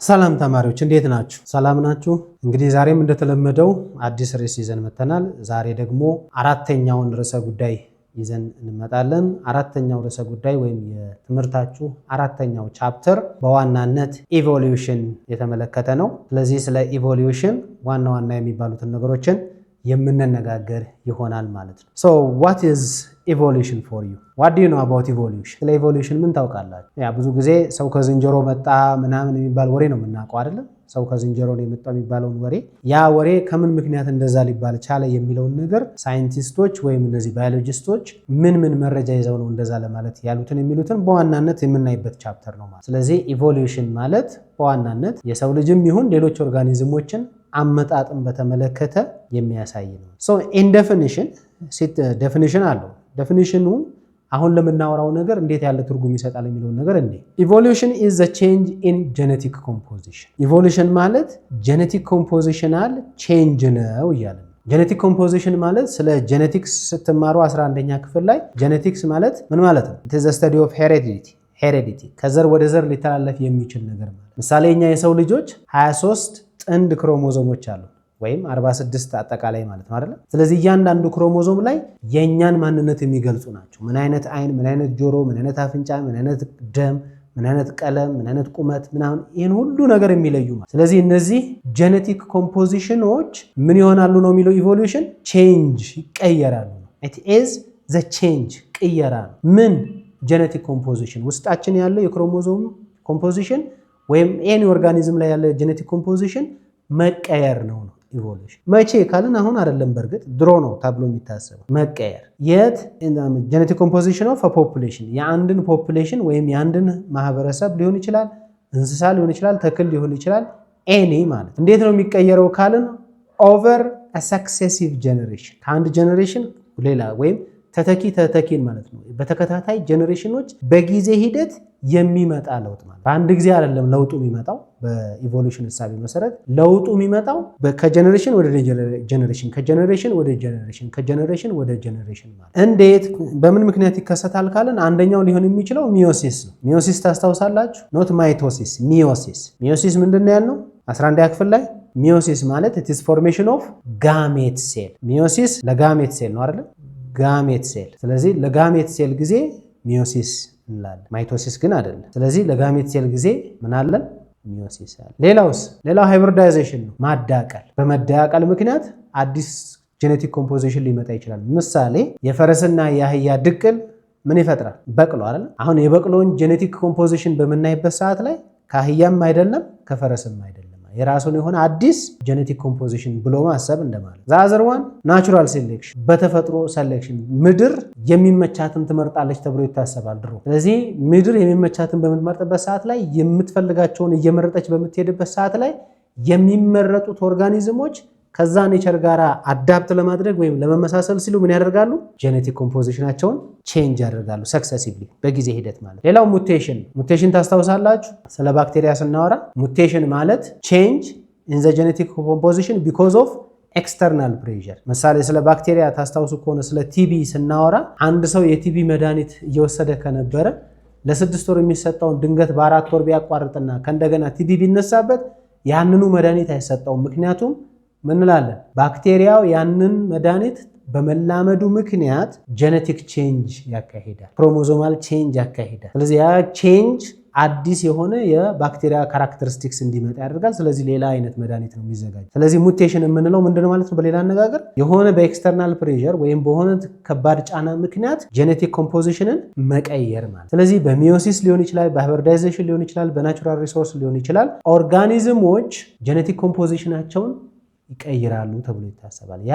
ሰላም ተማሪዎች እንዴት ናችሁ? ሰላም ናችሁ? እንግዲህ ዛሬም እንደተለመደው አዲስ ርዕስ ይዘን መተናል። ዛሬ ደግሞ አራተኛውን ርዕሰ ጉዳይ ይዘን እንመጣለን። አራተኛው ርዕሰ ጉዳይ ወይም የትምህርታችሁ አራተኛው ቻፕተር በዋናነት ኢቮሉሽን የተመለከተ ነው። ስለዚህ ስለ ኢቮሉሽን ዋና ዋና የሚባሉትን ነገሮችን የምንነጋገር ይሆናል ማለት ነው። So what is evolution for you? What do you know about evolution? ስለ ኢቮሉሽን ምን ታውቃላችሁ? ያ ብዙ ጊዜ ሰው ከዝንጀሮ መጣ ምናምን የሚባል ወሬ ነው የምናውቀው አይደለም? ሰው ከዝንጀሮ ነው የመጣው የሚባለውን ወሬ ያ ወሬ ከምን ምክንያት እንደዛ ሊባል ቻለ የሚለውን ነገር ሳይንቲስቶች ወይም እነዚህ ባዮሎጂስቶች ምን መረጃ ይዘው ነው እንደዛ ለማለት ያሉትን የሚሉትን በዋናነት የምናይበት ቻፕተር ነው ማለት። ስለዚህ ኢቮሉሽን ማለት በዋናነት የሰው ልጅም ይሁን ሌሎች ኦርጋኒዝሞችን አመጣጥን በተመለከተ የሚያሳይ ነው። So in definition አለው። ዴፊኒሽኑ አሁን ለምናወራው ነገር እንዴት ያለ ትርጉም ይሰጣል የሚለውን ነገር እንዴ ኢቮሉሽን is the change in genetic composition። ኢቮሉሽን ማለት genetic compositional change ነው ይላል። genetic composition ማለት ስለ ጄኔቲክስ ስትማሩ 11ኛ ክፍል ላይ ጄኔቲክስ ማለት ምን ማለት ነው? It is the study of heredity ከዘር ወደ ዘር ሊተላለፍ የሚችል ነገር ማለት። ምሳሌ እኛ የሰው ልጆች 23 ጥንድ ክሮሞዞሞች አሉ ወይም 46 አጠቃላይ ማለት ነው አይደል? ስለዚህ እያንዳንዱ ክሮሞዞም ላይ የኛን ማንነት የሚገልጹ ናቸው። ምን አይነት አይን፣ ምን አይነት ጆሮ፣ ምን አይነት አፍንጫ፣ ምን አይነት ደም፣ ምን አይነት ቀለም፣ ምን አይነት ቁመት ምናምን ይሄን ሁሉ ነገር የሚለዩ ማለት። ስለዚህ እነዚህ ጄኔቲክ ኮምፖዚሽኖች ምን ይሆናሉ ነው የሚለው ኢቮሉሽን ቼንጅ ይቀየራሉ። it is the change ቅየራ ነው። ምን ጄኔቲክ ኮምፖዚሽን ውስጣችን ያለው የክሮሞዞም ኮምፖዚሽን ወይም ኤኒ ኦርጋኒዝም ላይ ያለ ጄኔቲክ ኮምፖዚሽን መቀየር ነው ኢቮሉሽን። መቼ ካልን አሁን አይደለም፣ በርግጥ ድሮ ነው ተብሎ የሚታሰበው መቀየር። የት ጄኔቲክ ኮምፖዚሽን ኦፍ አ ፖፑሌሽን የአንድን ፖፑሌሽን ወይም የአንድን ማህበረሰብ ሊሆን ይችላል፣ እንስሳ ሊሆን ይችላል፣ ተክል ሊሆን ይችላል። ኤኒ ማለት እንዴት ነው የሚቀየረው ካልን ኦቨር አ ሰክሴሲቭ ጄኔሬሽን ከአንድ ጄኔሬሽን ሌላ ወይም ተተኪን ማለት ነው። በተከታታይ ጄኔሬሽኖች በጊዜ ሂደት የሚመጣ ለውጥ ማለት በአንድ ጊዜ አይደለም ለውጡ የሚመጣው። በኢቮሉሽን ሐሳብ መሰረት ለውጡ የሚመጣው ከጄኔሬሽን ወደ ጄኔሬሽን ከጄኔሬሽን ወደ ጄኔሬሽን ከጄኔሬሽን ወደ ጄኔሬሽን ማለት። እንዴት በምን ምክንያት ይከሰታል ካልን አንደኛው ሊሆን የሚችለው ሚዮሲስ ነው። ሚዮሲስ ታስታውሳላችሁ? ኖት ማይቶሲስ፣ ሚዮሲስ። ሚዮሲስ ምንድነው ያልነው 11ኛ ክፍል ላይ? ሚዮሲስ ማለት it is formation of gamete cell። ሚዮሲስ ለጋሜት ሴል ነው አይደል? ጋሜት ሴል። ስለዚህ ለጋሜት ሴል ጊዜ ሚዮሲስ እንላለን፣ ማይቶሲስ ግን አይደለም። ስለዚህ ለጋሜት ሴል ጊዜ ምን አለን? ሚዮሲስ አለ። ሌላው ሃይብሪዳይዜሽን ነው፣ ማዳቀል። በመዳቀል ምክንያት አዲስ ጄኔቲክ ኮምፖዚሽን ሊመጣ ይችላል። ምሳሌ የፈረስና የአህያ ድቅል ምን ይፈጥራል? በቅሎ አይደል? አሁን የበቅሎን ጄኔቲክ ኮምፖዚሽን በምናይበት ሰዓት ላይ ከአህያም አይደለም ከፈረስም አይደለም፣ የራሱን የሆነ አዲስ ጄኔቲክ ኮምፖዚሽን ብሎ ማሰብ እንደማለት። ዛዘርዋን ናቹራል ሴሌክሽን በተፈጥሮ ሴሌክሽን ምድር የሚመቻትን ትመርጣለች ተብሎ ይታሰባል ድሮ። ስለዚህ ምድር የሚመቻትን በምትመርጥበት ሰዓት ላይ የምትፈልጋቸውን እየመረጠች በምትሄድበት ሰዓት ላይ የሚመረጡት ኦርጋኒዝሞች ከዛ ኔቸር ጋር አዳፕት ለማድረግ ወይም ለመመሳሰል ሲሉ ምን ያደርጋሉ? ጄኔቲክ ኮምፖዚሽናቸውን ቼንጅ ያደርጋሉ ሰክሰሲቭሊ በጊዜ ሂደት ማለት። ሌላው ሙቴሽን ታስታውሳላችሁ? ስለ ባክቴሪያ ስናወራ ሙቴሽን ማለት ቼንጅ ኢን ዘ ጄኔቲክ ኮምፖዚሽን ቢኮዝ ኦፍ ኤክስተርናል ፕሬዠር። ምሳሌ ስለ ባክቴሪያ ታስታውሱ ከሆነ ስለ ቲቢ ስናወራ አንድ ሰው የቲቢ መድኃኒት እየወሰደ ከነበረ ለ6 ወር የሚሰጠውን ድንገት በ4 ወር ቢያቋርጥና ከእንደገና ቲቢ ቢነሳበት ያንኑ መድኃኒት አይሰጠውም። ምክንያቱም ምን እንላለን? ባክቴሪያው ያንን መድኃኒት በመላመዱ ምክንያት ጄኔቲክ ቼንጅ ያካሂዳል፣ ክሮሞዞማል ቼንጅ ያካሂዳል። ስለዚህ ያ ቼንጅ አዲስ የሆነ የባክቴሪያ ካራክተሪስቲክስ እንዲመጣ ያደርጋል። ስለዚህ ሌላ አይነት መድኃኒት ነው የሚዘጋጅ። ስለዚህ ሙቴሽን የምንለው ምንድነው ማለት ነው? በሌላ አነጋገር የሆነ በኤክስተርናል ፕሬዠር ወይም በሆነ ከባድ ጫና ምክንያት ጄኔቲክ ኮምፖዚሽንን መቀየር ማለት። ስለዚህ በሚዮሲስ ሊሆን ይችላል፣ በሃይብሪዳይዜሽን ሊሆን ይችላል፣ በናቹራል ሪሶርስ ሊሆን ይችላል። ኦርጋኒዝሞች ጄኔቲክ ኮምፖዚሽናቸውን ይቀይራሉ ተብሎ ይታሰባል። ያ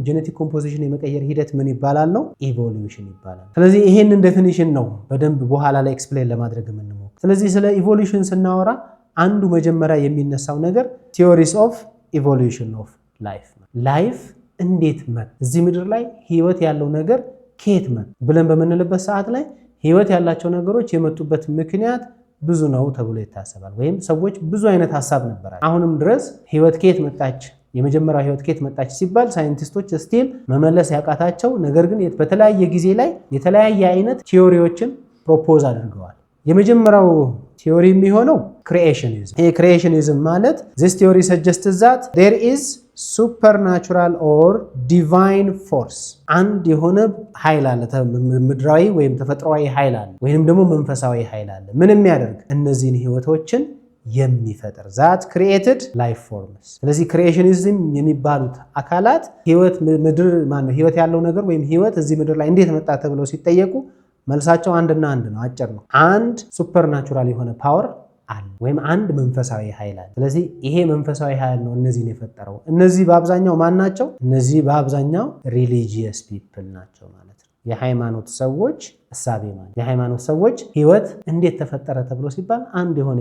ጄኔቲክ ኮምፖዚሽን የመቀየር ሂደት ምን ይባላል ነው? ኢቮሉሽን ይባላል። ስለዚህ ይሄንን ዴፊኒሽን ነው በደንብ በኋላ ላይ ኤክስፕሌን ለማድረግ የምንሞክረው። ስለዚህ ስለ ኢቮሉሽን ስናወራ አንዱ መጀመሪያ የሚነሳው ነገር ቲዮሪስ ኦፍ ኢቮሉሽን ኦፍ ላይፍ እንዴት መጥ እዚህ ምድር ላይ ህይወት ያለው ነገር ከየት መጥ ብለን በምንልበት ሰዓት ላይ ህይወት ያላቸው ነገሮች የመጡበት ምክንያት ብዙ ነው ተብሎ ይታሰባል። ወይም ሰዎች ብዙ አይነት ሐሳብ ነበራቸው። አሁንም ድረስ ህይወት ከየት መጣች የመጀመሪያው ህይወት ከየት መጣች ሲባል ሳይንቲስቶች ስቲል መመለስ ያቃታቸው፣ ነገር ግን በተለያየ ጊዜ ላይ የተለያየ አይነት ቲዮሪዎችን ፕሮፖዝ አድርገዋል። የመጀመሪያው ቲዮሪ የሚሆነው ክሪኤሽኒዝም። ይሄ ክሪኤሽኒዝም ማለት this theory suggests that there is supernatural or divine force አንድ የሆነ ኃይል አለ፣ ምድራዊ ወይም ተፈጥሯዊ ኃይል አለ ወይንም ደግሞ መንፈሳዊ ኃይል አለ። ምን የሚያደርግ እነዚህን ህይወቶችን የሚፈጥር that created life forms። ስለዚህ ክሪኤሽኒዝም የሚባሉት አካላት ህይወት ምድር ማነው ህይወት ያለው ነገር ወይም ህይወት እዚህ ምድር ላይ እንዴት መጣ ተብለው ሲጠየቁ መልሳቸው አንድና አንድ ነው፣ አጭር ነው። አንድ ሱፐርናቹራል የሆነ ፓወር አለ ወይም አንድ መንፈሳዊ ኃይል አለ። ስለዚህ ይሄ መንፈሳዊ ኃይል ነው እነዚህን የፈጠረው። እነዚህ በአብዛኛው ማን ናቸው? እነዚህ በአብዛኛው ሪሊጂየስ ፒፕል ናቸው ማለት ነው። የሃይማኖት ሰዎች እሳቤ ማለት የሃይማኖት ሰዎች ህይወት እንዴት ተፈጠረ ተብሎ ሲባል አንድ የሆነ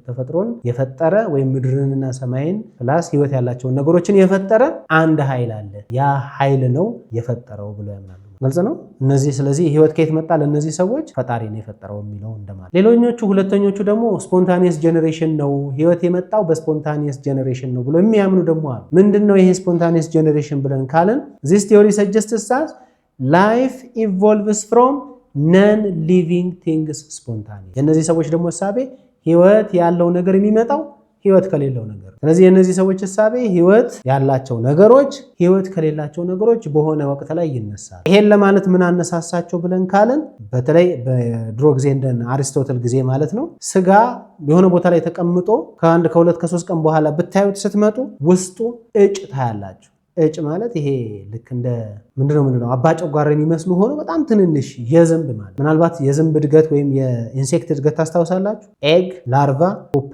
ተፈጥሮን የፈጠረ ወይም ምድርንና ሰማይን ፕላስ ህይወት ያላቸውን ነገሮችን የፈጠረ አንድ ኃይል አለ፣ ያ ኃይል ነው የፈጠረው ብሎ ያምናሉ። ግልጽ ነው። እነዚህ ስለዚህ ህይወት ከየት መጣ ለእነዚህ ሰዎች ፈጣሪ ነው የፈጠረው የሚለው እንደማለት። ሌሎኞቹ ሁለተኞቹ ደግሞ ስፖንታኒየስ ጀነሬሽን ነው ህይወት የመጣው በስፖንታኒየስ ጀነሬሽን ነው ብሎ የሚያምኑ ደግሞ አሉ። ምንድነው ይሄ ስፖንታኒየስ ጀነሬሽን ብለን ካለን this theory suggests that life evolves from non living things spontaneous። የእነዚህ ሰዎች ደግሞ እሳቤ ህይወት ያለው ነገር የሚመጣው ህይወት ከሌለው ነገር። ስለዚህ የእነዚህ ሰዎች እሳቤ ህይወት ያላቸው ነገሮች ህይወት ከሌላቸው ነገሮች በሆነ ወቅት ላይ ይነሳል። ይሄን ለማለት ምን አነሳሳቸው ብለን ካለን በተለይ በድሮ ጊዜ እንደ አሪስቶትል ጊዜ ማለት ነው ስጋ የሆነ ቦታ ላይ ተቀምጦ ከአንድ ከሁለት ከሶስት ቀን በኋላ ብታዩት ስትመጡ ውስጡ እጭ ታያላችሁ። እጭ ማለት ይሄ ልክ እንደ ምንድነው አባጨጓራ የሚመስሉ ሆኖ በጣም ትንንሽ የዝንብ ማለት ምናልባት የዝንብ እድገት ወይም የኢንሴክት እድገት ታስታውሳላችሁ። ኤግ፣ ላርቫ፣ ፑፓ፣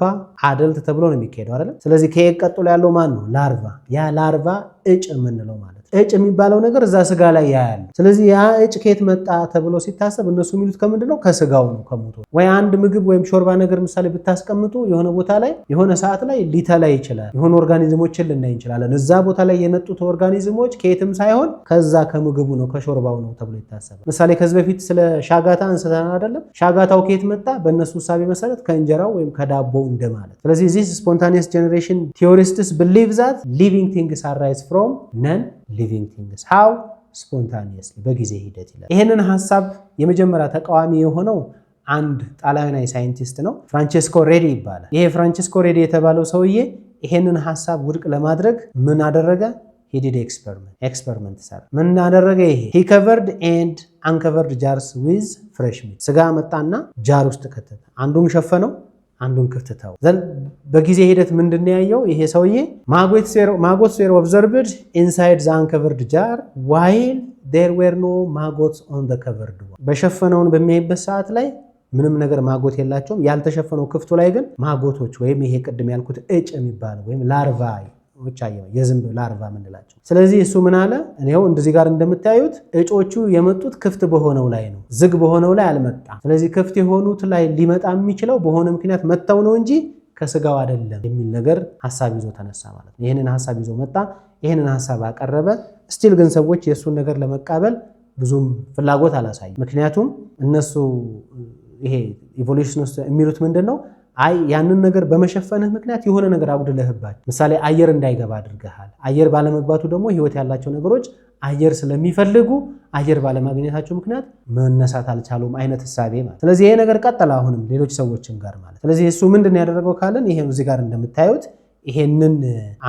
አደልት ተብሎ ነው የሚካሄደው አይደል? ስለዚህ ከኤግ ቀጥሎ ያለው ማን ነው? ላርቫ። ያ ላርቫ እጭ የምንለው ማለት እጭ የሚባለው ነገር እዛ ስጋ ላይ ያያሉ። ስለዚህ ያ እጭ ከየት መጣ ተብሎ ሲታሰብ እነሱ የሚሉት ከምንድነው? ከስጋው ነው ከሞቶ። ወይ አንድ ምግብ ወይም ሾርባ ነገር ምሳሌ ብታስቀምጡ የሆነ ቦታ ላይ የሆነ ሰዓት ላይ ሊተላ ይችላል። የሆነ ኦርጋኒዝሞችን ልናይ እንችላለን። እዛ ቦታ ላይ የመጡት ኦርጋኒዝሞች ከየትም ሳይሆን ከዛ ከምግቡ ነው ከሾርባው ነው ተብሎ ይታሰባል። ምሳሌ ከዚህ በፊት ስለ ሻጋታ አንስተን አይደለም? ሻጋታው ከየት መጣ? በእነሱ እሳቤ መሰረት ከእንጀራው ወይም ከዳቦው እንደማለት። ስለዚህ this spontaneous generation theorists believe that living things arise from none living things how spontaneously በጊዜ ሂደት ይላል። ይሄንን ሐሳብ የመጀመሪያ ተቃዋሚ የሆነው አንድ ጣሊያናዊ ሳይንቲስት ነው፣ ፍራንቼስኮ ሬዲ ይባላል። ይሄ ፍራንቼስኮ ሬዲ የተባለው ሰውዬ ይሄንን ሐሳብ ውድቅ ለማድረግ ምን አደረገ? he did experiment ሰራ። ምን አደረገ? ይሄ he covered and uncovered jars with fresh meat ስጋ መጣና ጃር ውስጥ ከተተ። አንዱን ሸፈነው አንዱን ክፍተታው ዘን በጊዜ ሂደት ምንድነው ያየው? ይሄ ሰውዬ maggots were observed inside the uncovered jar while there were no maggots on the covered one። በሸፈነውን በሚያይበት ሰዓት ላይ ምንም ነገር ማጎት የላቸውም። ያልተሸፈነው ክፍቱ ላይ ግን ማጎቶች ወይም ይሄ ቅድም ያልኩት እጭ የሚባለው ወይም ላርቫ ወቻየው የዝንብ ላርቫ ምንላቸው። ስለዚህ እሱ ምን አለ? እኔው እንደዚህ ጋር እንደምታዩት እጮቹ የመጡት ክፍት በሆነው ላይ ነው፣ ዝግ በሆነው ላይ አልመጣም። ስለዚህ ክፍት የሆኑት ላይ ሊመጣ የሚችለው በሆነ ምክንያት መጣው ነው እንጂ ከስጋው አይደለም የሚል ነገር ሐሳብ ይዞ ተነሳ ማለት ነው። ይሄንን ሐሳብ ይዞ መጣ፣ ይሄንን ሐሳብ አቀረበ። ስቲል ግን ሰዎች የሱን ነገር ለመቀበል ብዙም ፍላጎት አላሳዩ። ምክንያቱም እነሱ ይሄ ኢቮሉሽኒስት የሚሉት ምንድነው? አይ ያንን ነገር በመሸፈንህ ምክንያት የሆነ ነገር አጉድለህባቸው። ምሳሌ አየር እንዳይገባ አድርገሃል። አየር ባለመግባቱ ደግሞ ህይወት ያላቸው ነገሮች አየር ስለሚፈልጉ አየር ባለማግኘታቸው ምክንያት መነሳት አልቻሉም አይነት ሐሳቤ ማለት። ስለዚህ ይሄ ነገር ቀጠለ አሁንም ሌሎች ሰዎችም ጋር ማለት። ስለዚህ እሱ ምንድነው ያደረገው ካለን ይሄን እዚህ ጋር እንደምታዩት ይሄንን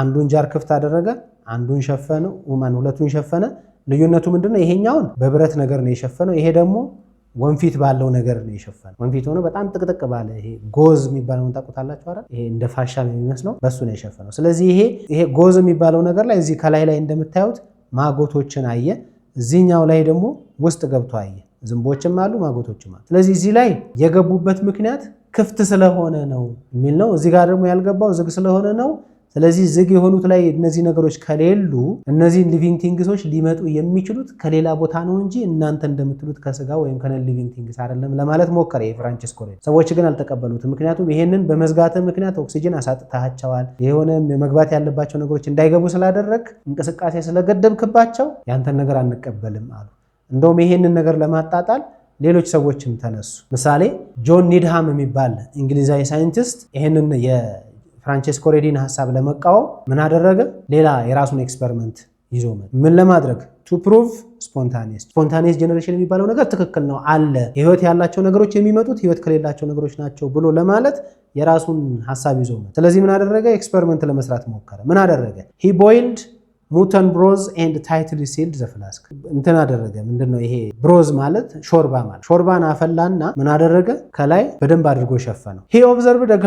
አንዱን ጃር ክፍት አደረገ፣ አንዱን ሸፈነው፣ ሁለቱን ሸፈነ። ልዩነቱ ምንድነው? ይሄኛውን በብረት ነገር ነው የሸፈነው፣ ይሄ ደግሞ ወንፊት ባለው ነገር ነው የሸፈነው። ወንፊት ሆኖ በጣም ጥቅጥቅ ባለ ይሄ ጎዝ የሚባለው ታውቁታላችሁ አይደል? ይሄ እንደ ፋሻ የሚመስለው በሱ ነው የሸፈነው። ስለዚህ ይሄ ጎዝ የሚባለው ነገር ላይ እዚህ ከላይ ላይ እንደምታዩት ማጎቶችን አየ፣ እዚህኛው ላይ ደግሞ ውስጥ ገብቶ አየ። ዝንቦችም አሉ ማጎቶችም አሉ። ስለዚህ እዚህ ላይ የገቡበት ምክንያት ክፍት ስለሆነ ነው የሚል ነው። እዚህ ጋር ደግሞ ያልገባው ዝግ ስለሆነ ነው። ስለዚህ ዝግ የሆኑት ላይ እነዚህ ነገሮች ከሌሉ እነዚህ ሊቪንግ ቲንግሶች ሊመጡ የሚችሉት ከሌላ ቦታ ነው እንጂ እናንተ እንደምትሉት ከስጋ ወይም ከነን ሊቪንግ ቲንግስ አይደለም ለማለት ሞከረ የፍራንቼስኮ ሬዲ። ሰዎች ግን አልተቀበሉትም። ምክንያቱም ይሄንን በመዝጋት ምክንያት ኦክሲጅን አሳጥታቸዋል። የሆነ መግባት ያለባቸው ነገሮች እንዳይገቡ ስላደረግ እንቅስቃሴ ስለገደብክባቸው ያንተን ነገር አንቀበልም አሉ። እንደውም ይሄንን ነገር ለማጣጣል ሌሎች ሰዎችም ተነሱ። ምሳሌ ጆን ኒድሃም የሚባል እንግሊዛዊ ሳይንቲስት ይሄንን ፍራንቼስኮ ሬዲን ሐሳብ ለመቃወም ምን አደረገ? ሌላ የራሱን ኤክስፐሪመንት ይዞ መጣ። ምን ለማድረግ? to prove spontaneous generation የሚባለው ነገር ትክክል ነው አለ። ህይወት ያላቸው ነገሮች የሚመጡት ህይወት ከሌላቸው ነገሮች ናቸው ብሎ ለማለት የራሱን ሐሳብ ይዞ መጣ። ስለዚህ ምን አደረገ? ኤክስፐሪመንት ለመስራት ሞከረ። ምን አደረገ? he boiled ሙተን ብሮዝ ኤንድ ታይትሊ ሲልድ ዘ ፍላስክ እንትን አደረገ። ምንድነው ይሄ ብሮዝ ማለት? ሾርባ ማለት። ሾርባን አፈላና ምን አደረገ? ከላይ በደንብ አድርጎ ሸፈነው። he observed a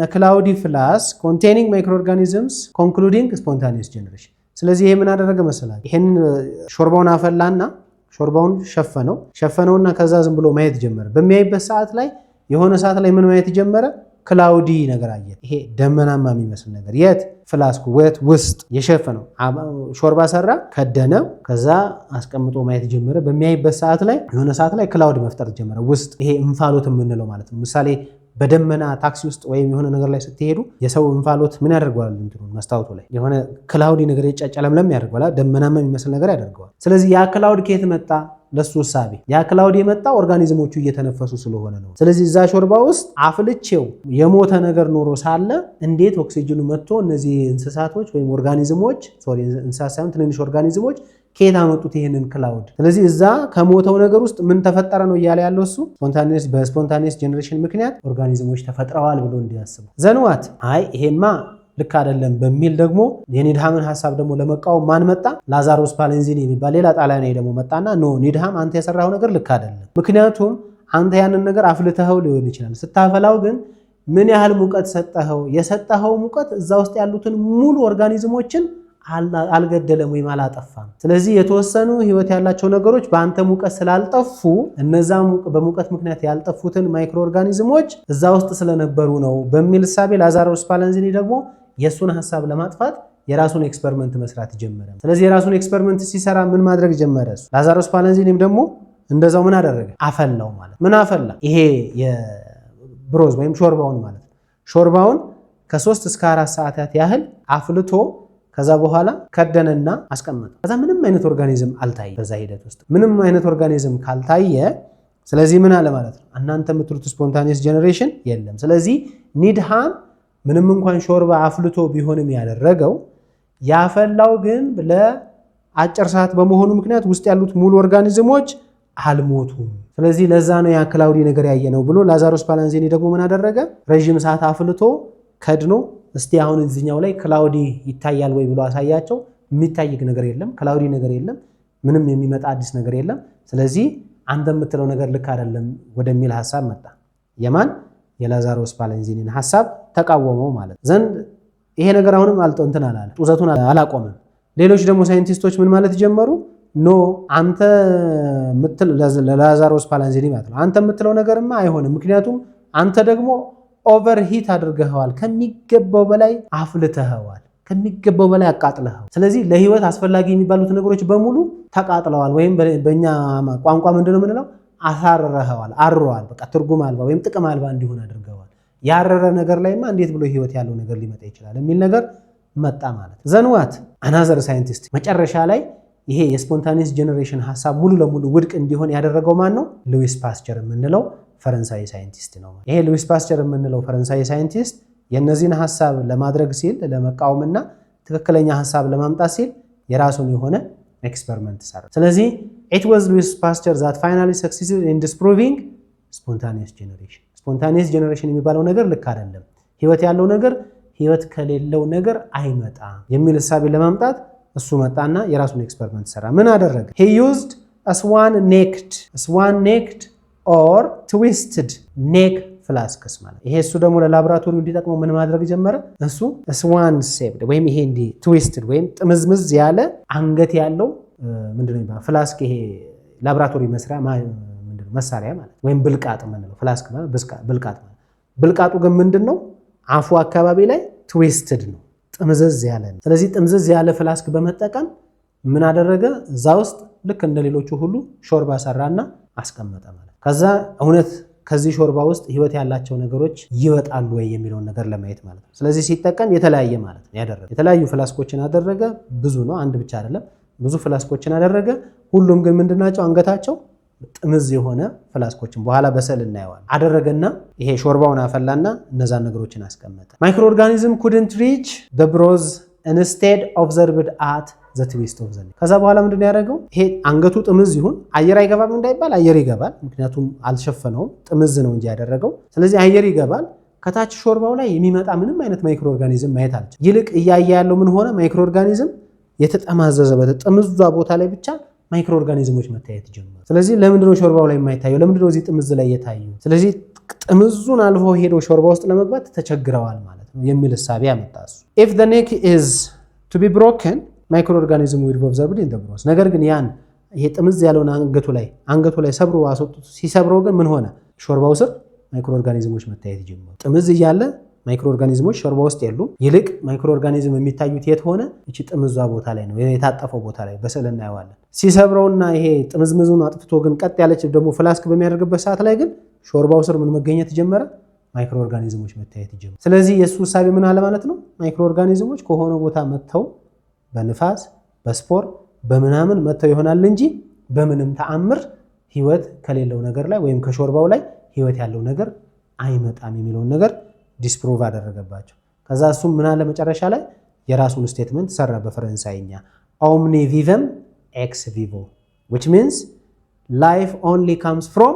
cloudy flask containing microorganisms concluding spontaneous generation። ስለዚህ ይሄ ምን አደረገ መሰላችሁ? ይሄን ሾርባውን አፈላና ሾርባውን ሸፈነውና ከዛ ዝም ብሎ ማየት ጀመረ። በሚያይበት ሰዓት ላይ የሆነ ሰዓት ላይ ምን ማየት ጀመረ? ክላውዲ ነገር አየ። ይሄ ደመናማ የሚመስል ነገር የት? ፍላስኩ ውስጥ የሸፈነው ሾርባ ሰራ፣ ከደነው፣ ከዛ አስቀምጦ ማየት ጀመረ። በሚያይበት ሰዓት ላይ የሆነ ሰዓት ላይ ክላውድ መፍጠር ጀመረ ውስጥ። ይሄ እንፋሎት የምንለው ማለት ነው። ምሳሌ በደመና ታክሲ ውስጥ ወይም የሆነ ነገር ላይ ስትሄዱ የሰው እንፋሎት ምን ያደርገዋል? መስታወቱ ላይ የሆነ ክላውዲ ነገር የጨለምለም ያደርገዋል፣ ደመናማ የሚመስል ነገር ያደርገዋል። ስለዚህ ያ ክላውድ ከየት መጣ? ለሱ ሳቢ ያ ክላውድ የመጣ ኦርጋኒዝሞቹ እየተነፈሱ ስለሆነ ነው። ስለዚህ እዛ ሾርባ ውስጥ አፍልቼው የሞተ ነገር ኖሮ ሳለ እንዴት ኦክሲጅኑ መጥቶ እነዚህ እንስሳቶች ወይም ኦርጋኒዝሞች እንስሳት ሳይሆን ትንንሽ ኦርጋኒዝሞች ከየት አመጡት ይሄንን ክላውድ? ስለዚህ እዛ ከሞተው ነገር ውስጥ ምን ተፈጠረ ነው እያለ ያለው እሱ። በስፖንታኒየስ ጀነሬሽን ምክንያት ኦርጋኒዝሞች ተፈጥረዋል ብሎ እንዲያስቡ ዘንዋት አይ ይሄማ ልክ አይደለም በሚል ደግሞ የኒድሃምን ሐሳብ ደግሞ ለመቃወም ማን መጣ? ላዛሮስ ፓሌንዚኒ የሚባል ሌላ ጣሊያናዊ ደግሞ መጣና ኖ ኒድሃም አንተ የሰራው ነገር ልክ አይደለም። ምክንያቱም አንተ ያንን ነገር አፍልተኸው ሊሆን ይችላል። ስታፈላው ግን ምን ያህል ሙቀት ሰጠኸው? የሰጠኸው ሙቀት እዛ ውስጥ ያሉትን ሙሉ ኦርጋኒዝሞችን አልገደለም ወይም አላጠፋም። ስለዚህ የተወሰኑ ህይወት ያላቸው ነገሮች በአንተ ሙቀት ስላልጠፉ እነዛ በሙቀት ምክንያት ያልጠፉትን ማይክሮ ኦርጋኒዝሞች እዛ ውስጥ ስለነበሩ ነው በሚል እሳቤ ላዛሮስ ፓሌንዚኒ ደግሞ የሱን ሐሳብ ለማጥፋት የራሱን ኤክስፐሪመንት መስራት ጀመረ። ስለዚህ የራሱን ኤክስፐሪመንት ሲሰራ ምን ማድረግ ጀመረ? ላዛሮስ ፓሌንዚኒም ደግሞ እንደዛው ምን አደረገ? አፈላው ማለት ምን አፈላ? ይሄ የብሮዝ ወይም ሾርባውን ማለት ነው። ሾርባውን ከ3 እስከ 4 ሰዓታት ያህል አፍልቶ ከዛ በኋላ ከደነና አስቀመጠ። ከዛ ምንም አይነት ኦርጋኒዝም አልታየ። በዛ ሂደት ውስጥ ምንም አይነት ኦርጋኒዝም ካልታየ ስለዚህ ምን አለ ማለት ነው? እናንተ የምትሉት ስፖንታኒየስ ጀነሬሽን የለም። ስለዚህ ኒድሃም ምንም እንኳን ሾርባ አፍልቶ ቢሆንም ያደረገው ያፈላው ግን ለአጭር ሰዓት በመሆኑ ምክንያት ውስጥ ያሉት ሙሉ ኦርጋኒዝሞች አልሞቱም። ስለዚህ ለዛ ነው ያ ክላውዲ ነገር ያየ ነው ብሎ ላዛሮስ ፓሌንዚኒ ደግሞ ምን አደረገ? ረዥም ሰዓት አፍልቶ ከድኖ እስቲ አሁን እዚህኛው ላይ ክላውዲ ይታያል ወይ ብሎ አሳያቸው። የሚታይ ነገር የለም፣ ክላውዲ ነገር የለም፣ ምንም የሚመጣ አዲስ ነገር የለም። ስለዚህ አንተ የምትለው ነገር ልክ አይደለም ወደሚል ሐሳብ መጣ። የማን? የላዛሮስ ፓሌንዚኒን ሐሳብ ተቃወመው ማለት ዘንድ ይሄ ነገር አሁንም እንትን አላለ፣ ጡዘቱን አላቆመም። ሌሎች ደግሞ ሳይንቲስቶች ምን ማለት ጀመሩ? ኖ አንተ ለላዛሮስ ፓሌንዚኒ ማለት ነው አንተ የምትለው ነገርማ አይሆንም፣ ምክንያቱም አንተ ደግሞ ኦቨርሂት አድርገኸዋል፣ ከሚገባው በላይ አፍልተኸዋል፣ ከሚገባው በላይ አቃጥለኸዋል። ስለዚህ ለህይወት አስፈላጊ የሚባሉት ነገሮች በሙሉ ተቃጥለዋል፣ ወይም በእኛ ቋንቋ ምንድነው የምንለው? አሳረረኸዋል፣ አርረዋል። በቃ ትርጉም አልባ ወይም ጥቅም አልባ እንዲሆን አድርገዋል። ያረረ ነገር ላይማ እንዴት ብሎ ህይወት ያለው ነገር ሊመጣ ይችላል የሚል ነገር መጣ ማለት ዘንዋት አናዘር ሳይንቲስት መጨረሻ ላይ ይሄ የስፖንታኒየስ ጀነሬሽን ሐሳብ ሙሉ ለሙሉ ውድቅ እንዲሆን ያደረገው ማን ነው? ሉዊስ ፓስቸር የምንለው ፈረንሳዊ ሳይንቲስት ነው። ይሄ ሉዊስ ፓስቸር የምንለው ፈረንሳዊ ሳይንቲስት የነዚህን ሐሳብ ለማድረግ ሲል ለመቃወምና ትክክለኛ ሐሳብ ለማምጣት ሲል የራሱን የሆነ ኤክስፐሪመንት ሰራ። ስለዚህ it was Louis Pasteur that finally succeeded in disproving spontaneous generation። spontaneous generation የሚባለው ነገር ልክ አይደለም፣ ህይወት ያለው ነገር ህይወት ከሌለው ነገር አይመጣም የሚል ሐሳብ ለማምጣት እሱ መጣና የራሱን ኤክስፐሪመንት ሰራ። ምን አደረገ? he used a swan-necked or twisted neck ፍላስክስ ማለት ይሄ እሱ ደግሞ ለላቦራቶሪው እንዲጠቅመው ምን ማድረግ ጀመረ? እሱ ስዋን ሼፕድ ወይም ይሄ እንዲ ትዊስትድ ወይም ጥምዝምዝ ያለ አንገት ያለው ምንድነው ይባላል? ፍላስክ። ይሄ ላቦራቶሪ መስሪያ ምንድነው መሳሪያ ማለት ወይም ብልቃጥ ምንለው ፍላስክ ማለት ብልቃጥ ማለት። ብልቃጡ ግን ምንድነው? አፉ አካባቢ ላይ ትዊስትድ ነው፣ ጥምዝዝ ያለ ነው። ስለዚህ ጥምዝዝ ያለ ፍላስክ በመጠቀም ምን አደረገ? እዛ ውስጥ ልክ እንደሌሎቹ ሁሉ ሾርባ ሰራና አስቀመጠ ማለት። ከዛ እውነት ከዚህ ሾርባ ውስጥ ህይወት ያላቸው ነገሮች ይወጣሉ ወይ የሚለውን ነገር ለማየት ማለት ነው። ስለዚህ ሲጠቀም የተለያየ ማለት ነው ያደረገ የተለያዩ ፍላስኮችን አደረገ። ብዙ ነው፣ አንድ ብቻ አይደለም፣ ብዙ ፍላስኮችን አደረገ። ሁሉም ግን ምንድናቸው? አንገታቸው ጥምዝ የሆነ ፍላስኮችን በኋላ በሰል እናየዋል አደረገና ይሄ ሾርባውን አፈላና እነዛን ነገሮችን አስቀመጠ። ማይክሮ ኦርጋኒዝም couldn't reach the broth instead observed at ዘ ትዊስት ኦፍ ዘ ኔክ። ከዛ በኋላ ምንድን ያደረገው ይሄ አንገቱ ጥምዝ ይሁን አየር አይገባም እንዳይባል አየር ይገባል፣ ምክንያቱም አልሸፈነውም፣ ጥምዝ ነው እንጂ ያደረገው። ስለዚህ አየር ይገባል። ከታች ሾርባው ላይ የሚመጣ ምንም አይነት ማይክሮ ኦርጋኒዝም ማየት አልቻለም። ይልቅ እያየ ያለው ምን ሆነ? ማይክሮ ኦርጋኒዝም የተጠማዘዘ በጥምዟ ቦታ ላይ ብቻ ማይክሮ ኦርጋኒዝሞች መታየት ጀመሩ። ስለዚህ ለምንድነው ሾርባው ላይ የማይታየው? ለምንድነው እዚህ ጥምዝ ላይ የታየው? ስለዚህ ጥምዙን አልፎ ሄዶ ሾርባ ውስጥ ለመግባት ተቸግረዋል ማለት ነው የሚል እሳቤ ያመጣ እሱ። if the neck is to be broken microorganism will be observed in the broth። ነገር ግን ያን ይሄ ጥምዝ ያለውን አንገቱ ላይ ሰብሮ አስወጥቶ ሲሰብረው ግን ምን ሆነ? ሾርባው ስር ማይክሮ ኦርጋኒዝሞች መታየት ጀመሩ። ጥምዝ እያለ ማይክሮ ኦርጋኒዝሞች ሾርባ ውስጥ የሉም። ይልቅ ማይክሮ ኦርጋኒዝም የሚታዩት የት ሆነ? እቺ ጥምዟ ቦታ ላይ ነው፣ የታጠፈው ቦታ ላይ በስዕል እናየዋለን። ሲሰብረውና ይሄ ጥምዝምዙን አጥፍቶ ግን ቀጥ ያለች ደግሞ ፍላስክ በሚያደርግበት ሰዓት ላይ ግን ሾርባው ስር ምን መገኘት ጀመረ? ማይክሮ ኦርጋኒዝሞች መታየት ጀመሩ። ስለዚህ የሱ ሐሳብ ምን አለ ማለት ነው? ማይክሮ ኦርጋኒዝሞች ከሆነ ቦታ መጥተው በንፋስ በስፖር በምናምን መጥተው ይሆናል እንጂ በምንም ተአምር ህይወት ከሌለው ነገር ላይ ወይም ከሾርባው ላይ ህይወት ያለው ነገር አይመጣም የሚለውን ነገር ዲስፕሩቭ አደረገባቸው። ከዛ እሱም ምን አለ መጨረሻ ላይ የራሱን ስቴትመንት ሰራ በፈረንሳይኛ ኦምኒ ቪቨም ኤክስ ቪቮ which means life only comes from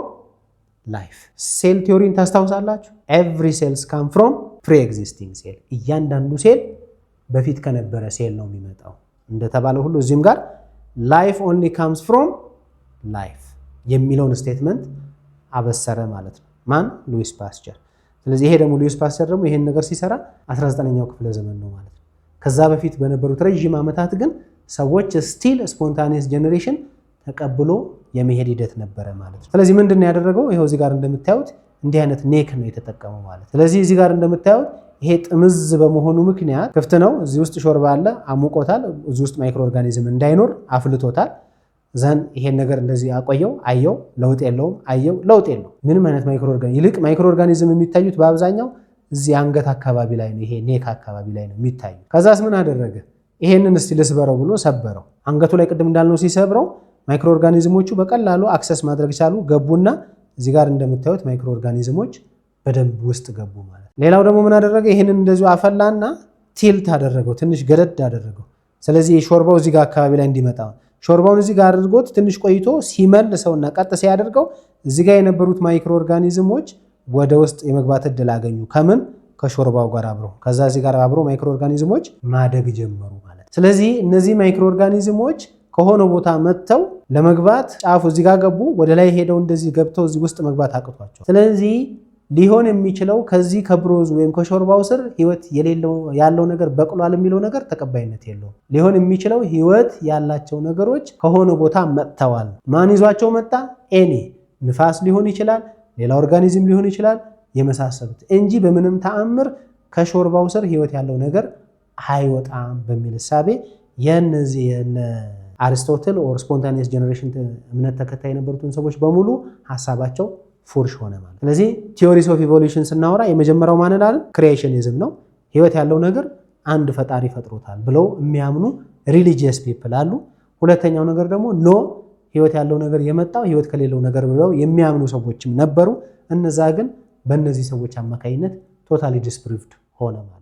life። ሴል ቲዮሪን ታስታውሳላችሁ? every cells come from pre-existing cell። እያንዳንዱ ሴል በፊት ከነበረ ሴል ነው የሚመጣው እንደተባለው ሁሉ እዚህም ጋር life only comes from life የሚለውን ስቴትመንት አበሰረ ማለት ነው። ማን? ሉዊስ ፓስቸር። ስለዚህ ይሄ ደግሞ ሉዊስ ፓስቸር ደግሞ ይሄን ነገር ሲሰራ 19ኛው ክፍለ ዘመን ነው ማለት ነው። ከዛ በፊት በነበሩት ረጅም ዓመታት ግን ሰዎች ስቲል ስፖንታኒየስ ጀነሬሽን ተቀብሎ የመሄድ ሂደት ነበረ ማለት ነው። ስለዚህ ምንድነው ያደረገው? ይሄው እዚህ ጋር እንደምታዩት እንዲህ አይነት ኔክ ነው የተጠቀመው ማለት። ስለዚህ እዚህ ጋር እንደምታዩት ይሄ ጥምዝ በመሆኑ ምክንያት ክፍት ነው። እዚህ ውስጥ ሾርባ አለ፣ አሙቆታል። እዚህ ውስጥ ማይክሮ ኦርጋኒዝም እንዳይኖር አፍልቶታል። ዘን ይሄን ነገር እንደዚህ አቆየው፣ አየው፣ ለውጥ የለውም፣ አየው፣ ለውጥ የለውም። ምንም አይነት ማይክሮ ኦርጋኒዝም ይልቅ ማይክሮ ኦርጋኒዝም የሚታዩት በአብዛኛው እዚህ አንገት አካባቢ ላይ ነው፣ ይሄ ኔክ አካባቢ ላይ ነው የሚታዩት። ከዛስ ምን አደረገ? ይሄንን እስቲ ልስበረው ብሎ ሰበረው። አንገቱ ላይ ቅድም እንዳልነው ሲሰብረው ማይክሮ ኦርጋኒዝሞቹ በቀላሉ አክሰስ ማድረግ ቻሉ፣ ገቡና እዚህ ጋር እንደምታዩት ማይክሮ ኦርጋኒዝሞች በደንብ ውስጥ ገቡ ማለት። ሌላው ደግሞ ምን አደረገ? ይሄንን እንደዚሁ አፈላና ቲልት አደረገው፣ ትንሽ ገደድ አደረገው። ስለዚህ ሾርባው እዚህ ጋር አካባቢ ላይ እንዲመጣ ሾርባውን እዚህ ጋር አድርጎት ትንሽ ቆይቶ ሲመልሰውና ቀጥ ሲያደርገው እዚህ ጋር የነበሩት ማይክሮ ኦርጋኒዝሞች ወደ ውስጥ የመግባት እድል አገኙ። ከምን? ከሾርባው ጋር አብሮ። ከዛ እዚህ ጋር አብሮ ማይክሮ ኦርጋኒዝሞች ማደግ ጀመሩ ማለት። ስለዚህ እነዚህ ማይክሮ ኦርጋኒዝሞች ከሆነ ቦታ መጥተው ለመግባት ጫፉ እዚህ ጋር ገቡ፣ ወደ ላይ ሄደው እንደዚህ ገብተው እዚህ ውስጥ መግባት አቅቷቸው። ስለዚህ ሊሆን የሚችለው ከዚህ ከብሮዝ ወይም ከሾርባው ስር ህይወት ያለው ነገር በቅሏል የሚለው ነገር ተቀባይነት የለውም። ሊሆን የሚችለው ህይወት ያላቸው ነገሮች ከሆነ ቦታ መጥተዋል። ማን ይዟቸው መጣ? ኤኒ ንፋስ ሊሆን ይችላል፣ ሌላ ኦርጋኒዝም ሊሆን ይችላል፣ የመሳሰሉት እንጂ በምንም ተአምር ከሾርባው ስር ህይወት ያለው ነገር አይወጣም በሚል እሳቤ የነዚህ አሪስቶትል ኦር ስፖንታኒየስ ጀነሬሽን እምነት ተከታይ የነበሩትን ሰዎች በሙሉ ሐሳባቸው ፉርሽ ሆነ ማለት። ስለዚህ ቲዮሪስ ኦፍ ኢቮሉሽን ስናወራ የመጀመሪያው ማንን አለ? ክሪኤሽኒዝም ነው። ህይወት ያለው ነገር አንድ ፈጣሪ ፈጥሮታል ብለው የሚያምኑ ሪሊጂየስ ፒፕል አሉ። ሁለተኛው ነገር ደግሞ ኖ ህይወት ያለው ነገር የመጣው ህይወት ከሌለው ነገር ብለው የሚያምኑ ሰዎችም ነበሩ። እነዛ ግን በእነዚህ ሰዎች አማካኝነት ቶታሊ ዲስፕሩቭድ ሆነ ማለት